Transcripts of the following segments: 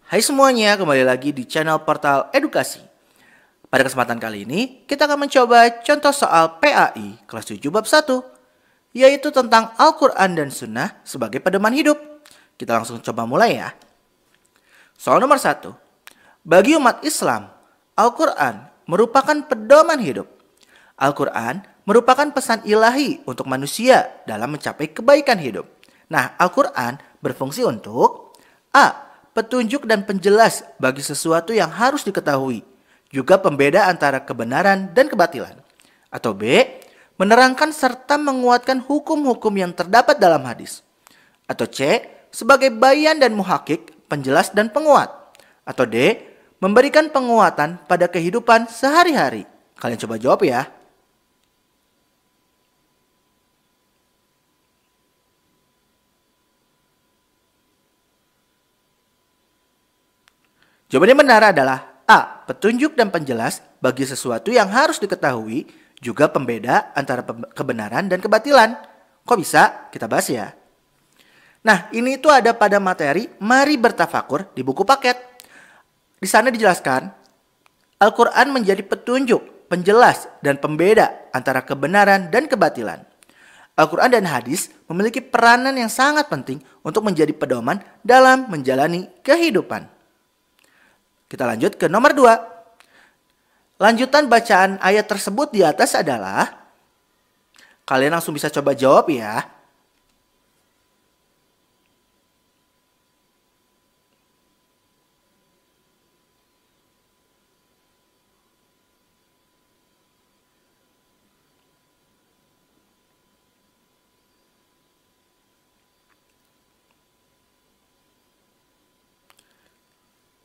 Hai semuanya, kembali lagi di channel Portal Edukasi. Pada kesempatan kali ini, kita akan mencoba contoh soal PAI kelas 7 bab 1, yaitu tentang Al-Quran dan Sunnah sebagai pedoman hidup. Kita langsung coba mulai ya. Soal nomor 1. Bagi umat Islam, Al-Quran merupakan pedoman hidup. Al-Quran merupakan pesan ilahi untuk manusia dalam mencapai kebaikan hidup. Nah, Al-Quran berfungsi untuk A. Petunjuk dan penjelas bagi sesuatu yang harus diketahui, juga pembeda antara kebenaran dan kebatilan. Atau B. Menerangkan serta menguatkan hukum-hukum yang terdapat dalam hadis. Atau C. Sebagai bayan dan muhakik, penjelas dan penguat. Atau D. Memberikan penguatan pada kehidupan sehari-hari. Kalian coba jawab ya. Jawaban yang benar adalah A. Petunjuk dan penjelas bagi sesuatu yang harus diketahui, juga pembeda antara kebenaran dan kebatilan. Kok bisa? Kita bahas ya. Nah, ini tuh ada pada materi Mari Bertafakur di buku paket. Di sana dijelaskan, Al-Quran menjadi petunjuk, penjelas, dan pembeda antara kebenaran dan kebatilan. Al-Quran dan hadis memiliki peranan yang sangat penting untuk menjadi pedoman dalam menjalani kehidupan. Kita lanjut ke nomor 2. Lanjutan bacaan ayat tersebut di atas adalah, kalian langsung bisa coba jawab ya.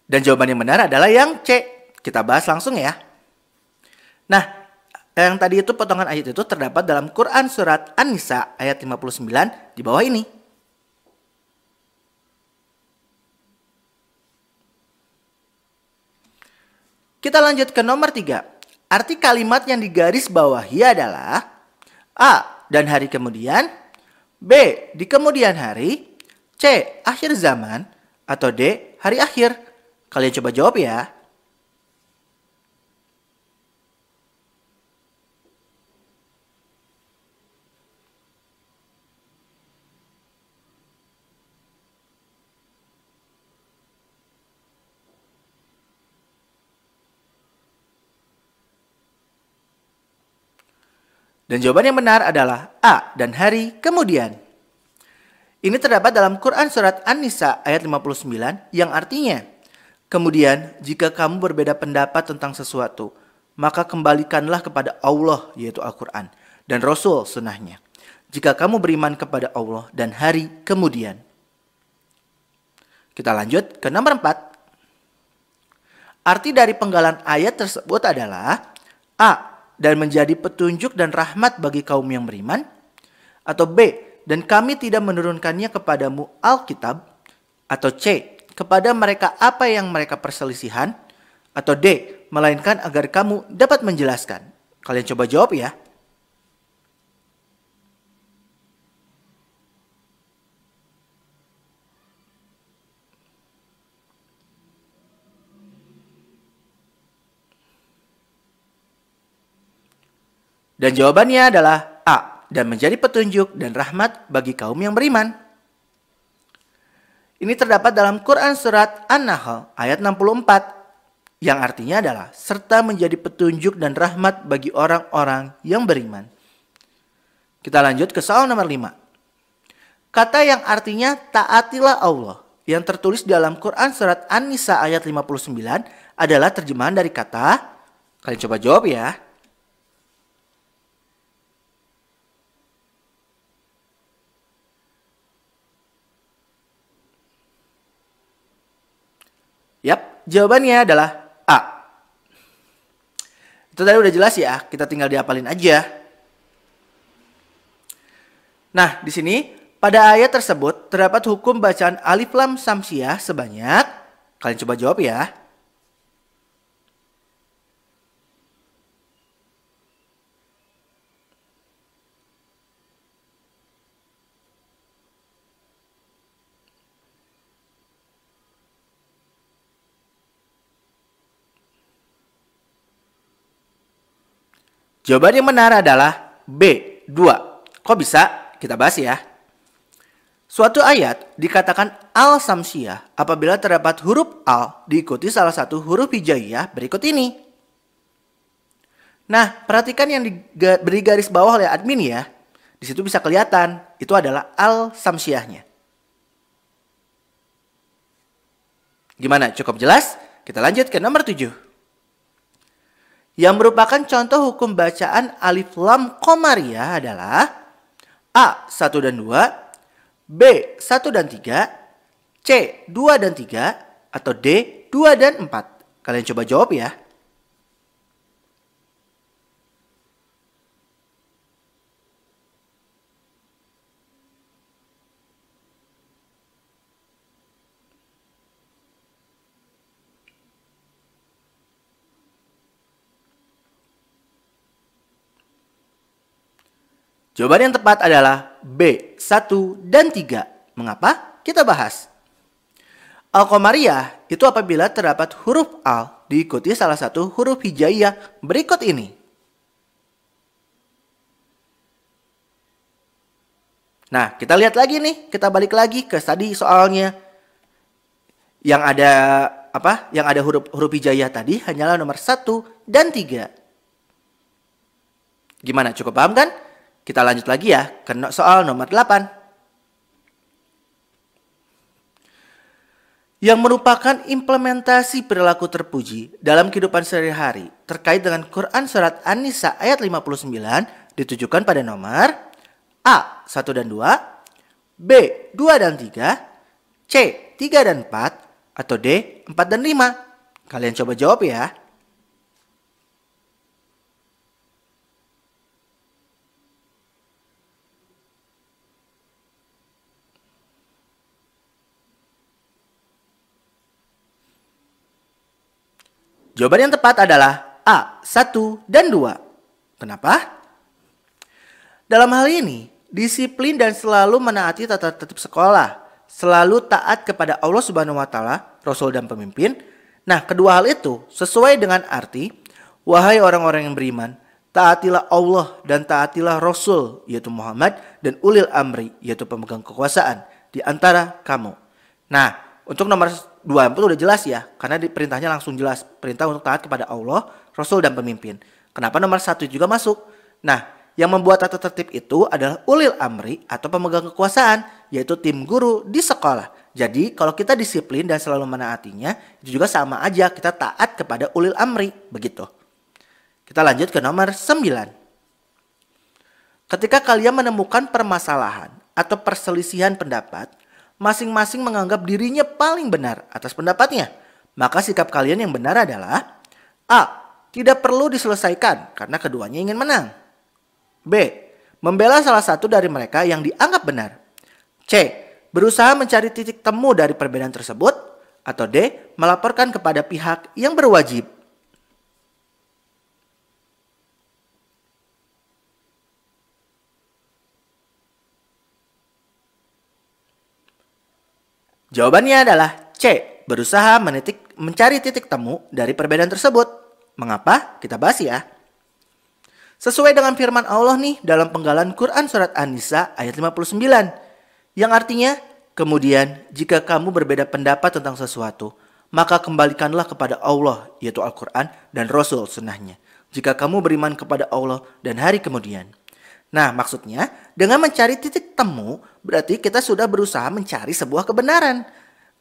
Dan jawaban yang benar adalah yang C. Kita bahas langsung ya. Nah, yang tadi itu potongan ayat itu terdapat dalam Quran surat An-Nisa ayat 59 di bawah ini. Kita lanjut ke nomor 3. Arti kalimat yang digaris bawahi adalah A. Dan hari kemudian, B. Di kemudian hari, C. Akhir zaman, atau D. Hari akhir. Kalian coba jawab ya. Dan jawaban yang benar adalah A. Dan hari kemudian. Ini terdapat dalam Quran surat An-Nisa ayat 59 yang artinya, kemudian, jika kamu berbeda pendapat tentang sesuatu, maka kembalikanlah kepada Allah, yaitu Al-Quran, dan Rasul sunnahnya. Jika kamu beriman kepada Allah dan hari kemudian. Kita lanjut ke nomor 4. Arti dari penggalan ayat tersebut adalah A. Dan menjadi petunjuk dan rahmat bagi kaum yang beriman. Atau B. Dan kami tidak menurunkannya kepadamu Alkitab. Atau C. Kepada mereka apa yang mereka perselisihan, atau D. Melainkan agar kamu dapat menjelaskan. Kalian coba jawab ya. Dan jawabannya adalah A. Dan menjadi petunjuk dan rahmat bagi kaum yang beriman. Ini terdapat dalam Quran surat An-Nahl ayat 64 yang artinya adalah serta menjadi petunjuk dan rahmat bagi orang-orang yang beriman. Kita lanjut ke soal nomor 5. Kata yang artinya taatilah Allah yang tertulis dalam Quran surat An-Nisa ayat 59 adalah terjemahan dari kata, kalian coba jawab ya. Yap, jawabannya adalah A. Itu tadi udah jelas ya, kita tinggal dihafalin aja. Nah, di sini pada ayat tersebut terdapat hukum bacaan alif lam samsiah sebanyak, kalian coba jawab ya. Jawaban yang benar adalah B, 2. Kok bisa? Kita bahas ya. Suatu ayat dikatakan al-samsiyah apabila terdapat huruf al diikuti salah satu huruf hijaiyah berikut ini. Nah, perhatikan yang diberi garis bawah oleh admin ya. Di situ bisa kelihatan, itu adalah al-samsiyahnya. Gimana? Cukup jelas? Kita lanjut ke nomor 7. Yang merupakan contoh hukum bacaan alif lam qamariyah adalah A. 1 dan 2, B. 1 dan 3, C. 2 dan 3, atau D. 2 dan 4. Kalian coba jawab ya. Jawaban yang tepat adalah B, 1 dan 3. Mengapa? Kita bahas. Al-Qamariyah itu apabila terdapat huruf al diikuti salah satu huruf hijaiyah berikut ini. Nah, kita lihat lagi nih, kita balik lagi ke tadi soalnya. Yang ada apa? Yang ada huruf hijaiyah tadi hanyalah nomor 1 dan 3. Gimana? Cukup paham kan? Kita lanjut lagi ya ke soal nomor 8. Yang merupakan implementasi perilaku terpuji dalam kehidupan sehari-hari terkait dengan Quran Surat An-Nisa ayat 59 ditujukan pada nomor A. 1 dan 2, B. 2 dan 3, C. 3 dan 4, atau D. 4 dan 5. Kalian coba jawab ya. Jawaban yang tepat adalah A. 1 dan 2. Kenapa? Dalam hal ini, disiplin dan selalu menaati tata tertib sekolah, selalu taat kepada Allah Subhanahu wa taala, Rasul dan pemimpin. Nah, kedua hal itu sesuai dengan arti, wahai orang-orang yang beriman, taatilah Allah dan taatilah Rasul, yaitu Muhammad, dan ulil amri, yaitu pemegang kekuasaan di antara kamu. Nah, untuk nomor 2 itu udah jelas ya, karena perintahnya langsung jelas, perintah untuk taat kepada Allah, Rasul, dan pemimpin. Kenapa nomor 1 juga masuk? Nah, yang membuat tata tertib itu adalah ulil amri atau pemegang kekuasaan, yaitu tim guru di sekolah. Jadi kalau kita disiplin dan selalu menaatinya, itu juga sama aja kita taat kepada ulil amri, begitu. Kita lanjut ke nomor 9. Ketika kalian menemukan permasalahan atau perselisihan pendapat, masing-masing menganggap dirinya paling benar atas pendapatnya, maka sikap kalian yang benar adalah A. Tidak perlu diselesaikan karena keduanya ingin menang. B. Membela salah satu dari mereka yang dianggap benar. C. Berusaha mencari titik temu dari perbedaan tersebut. Atau D. Melaporkan kepada pihak yang berwajib. Jawabannya adalah C. Berusaha mencari titik temu dari perbedaan tersebut. Mengapa? Kita bahas ya. Sesuai dengan firman Allah nih dalam penggalan Quran Surat An-Nisa ayat 59. Yang artinya, kemudian jika kamu berbeda pendapat tentang sesuatu, maka kembalikanlah kepada Allah, yaitu Al-Quran dan Rasul sunnahnya. Jika kamu beriman kepada Allah dan hari kemudian. Nah, maksudnya dengan mencari titik temu berarti kita sudah berusaha mencari sebuah kebenaran.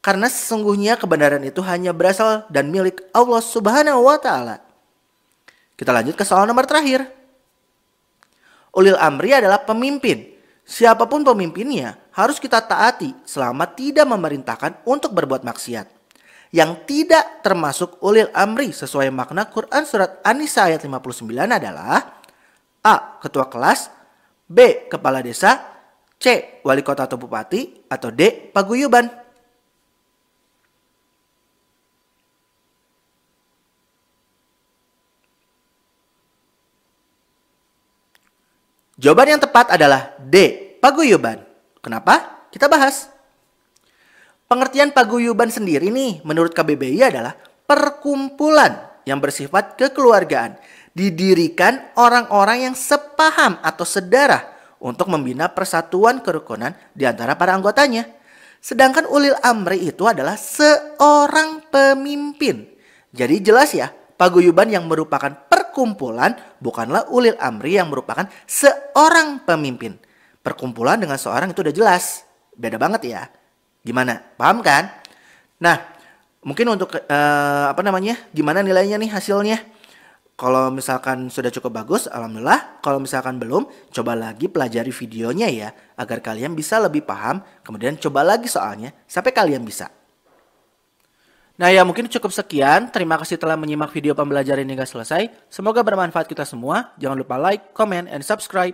Karena sesungguhnya kebenaran itu hanya berasal dan milik Allah Subhanahu wa taala. Kita lanjut ke soal nomor terakhir. Ulil amri adalah pemimpin. Siapapun pemimpinnya harus kita taati selama tidak memerintahkan untuk berbuat maksiat. Yang tidak termasuk ulil amri sesuai makna Quran Surat An-Nisa ayat 59 adalah A. Ketua kelas, B. Kepala desa, C. Wali kota atau bupati, atau D. Paguyuban. Jawaban yang tepat adalah D. Paguyuban. Kenapa? Kita bahas. Pengertian paguyuban sendiri nih menurut KBBI adalah perkumpulan yang bersifat kekeluargaan Didirikan orang-orang yang sepaham atau sedarah untuk membina persatuan kerukunan di antara para anggotanya. Sedangkan ulil amri itu adalah seorang pemimpin. Jadi jelas ya, paguyuban yang merupakan perkumpulan bukanlah ulil amri yang merupakan seorang pemimpin. Perkumpulan dengan seorang itu udah jelas. Beda banget ya. Gimana? Paham kan? Nah, mungkin untuk gimana nilainya nih hasilnya? Kalau misalkan sudah cukup bagus, alhamdulillah. Kalau misalkan belum, coba lagi pelajari videonya ya, agar kalian bisa lebih paham. Kemudian coba lagi soalnya, sampai kalian bisa. Nah ya, mungkin cukup sekian. Terima kasih telah menyimak video pembelajaran hingga selesai. Semoga bermanfaat kita semua. Jangan lupa like, comment, and subscribe.